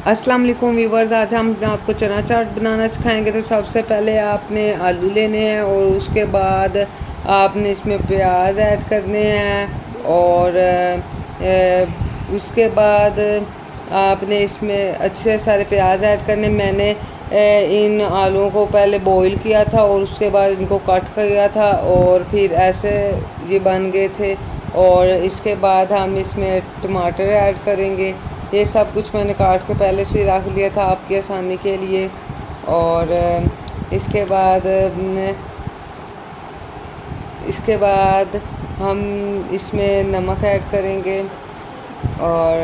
अस्सलाम वालेकुम व्यूवर्स, आज हम आपको चना चाट बनाना सिखाएंगे। तो सबसे पहले आपने आलू लेने हैं और उसके बाद आपने इसमें प्याज ऐड करने हैं और उसके बाद आपने इसमें अच्छे सारे प्याज ऐड करने। मैंने इन आलूओं को पहले बॉईल किया था और उसके बाद इनको कट किया था और फिर ऐसे ये बन गए थे। और इसके बाद हम इसमें टमाटर ऐड करेंगे। ये सब कुछ मैंने काट के पहले से रख लिया था आपकी आसानी के लिए। और इसके बाद हम इसमें नमक ऐड करेंगे और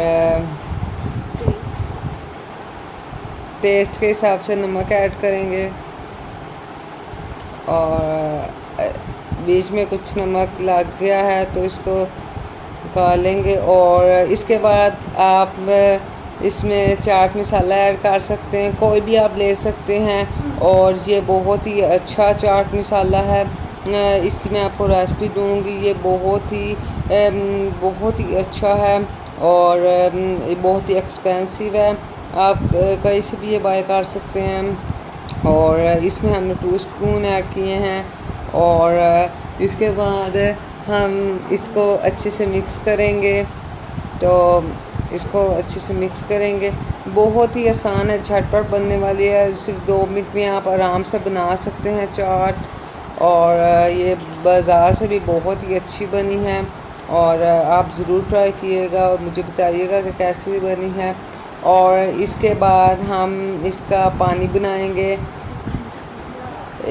टेस्ट के हिसाब से नमक ऐड करेंगे। और बीच में कुछ नमक लग गया है तो इसको निकालेंगे। और इसके बाद आप इसमें चाट मसाला ऐड कर सकते हैं, कोई भी आप ले सकते हैं। और ये बहुत ही अच्छा चाट मसाला है, इसकी मैं आपको रेसिपी दूंगी। ये बहुत ही अच्छा है और बहुत ही एक्सपेंसिव है। आप कहीं से भी ये बाय कर सकते हैं। और इसमें हमने 2 स्पून ऐड किए हैं। और इसके बाद हम इसको अच्छे से मिक्स करेंगे। तो इसको अच्छे से मिक्स करेंगे। बहुत ही आसान है, झटपट बनने वाली है। सिर्फ 2 मिनट में आप आराम से बना सकते हैं चाट। और ये बाज़ार से भी बहुत ही अच्छी बनी है। और आप ज़रूर ट्राई कीजिएगा और मुझे बताइएगा कि कैसी बनी है। और इसके बाद हम इसका पानी बनाएंगे।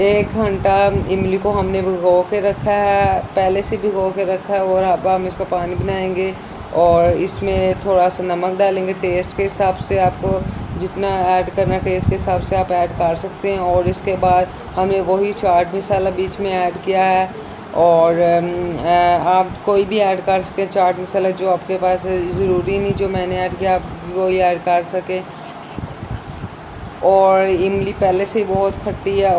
1 घंटा इमली को हमने भिगो के रखा है, पहले से भिगो के रखा है। और अब हम इसका पानी बनाएंगे और इसमें थोड़ा सा नमक डालेंगे टेस्ट के हिसाब से। आपको जितना ऐड करना टेस्ट के हिसाब से आप ऐड कर सकते हैं। और इसके बाद हमने वही चाट मसाला बीच में ऐड किया है। और आप कोई भी ऐड कर सकें चाट मसाला जो आपके पास है, ज़रूरी नहीं जो मैंने ऐड किया आप वही ऐड कर सकें। और इमली पहले से ही बहुत खट्टी है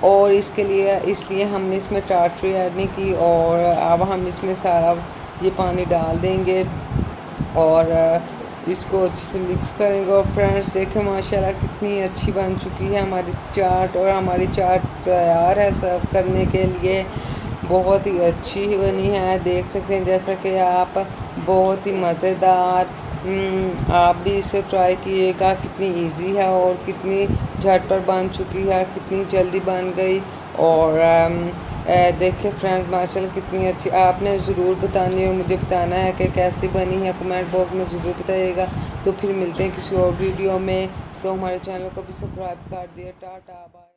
और इसलिए हमने इसमें टाटरी ऐड नहीं की। और अब हम इसमें सारा ये पानी डाल देंगे और इसको अच्छे से मिक्स करेंगे। और फ्रेंड्स देखें माशाल्लाह कितनी अच्छी बन चुकी है हमारी चाट। और हमारी चाट तैयार है सर्व करने के लिए। बहुत ही अच्छी बनी है, देख सकते हैं जैसा कि आप, बहुत ही मज़ेदार। आप भी इसे ट्राई कीजिएगा। कितनी इजी है और कितनी झटपट बन चुकी है, कितनी जल्दी बन गई। और देखिए फ्रेंड्स माशाल्लाह कितनी अच्छी। आपने ज़रूर बतानी है, मुझे बताना है कि कैसी बनी है, कमेंट बॉक्स में ज़रूर बताइएगा। तो फिर मिलते हैं किसी और वीडियो में। तो हमारे चैनल को भी सब्सक्राइब कर दिए। Tata bye.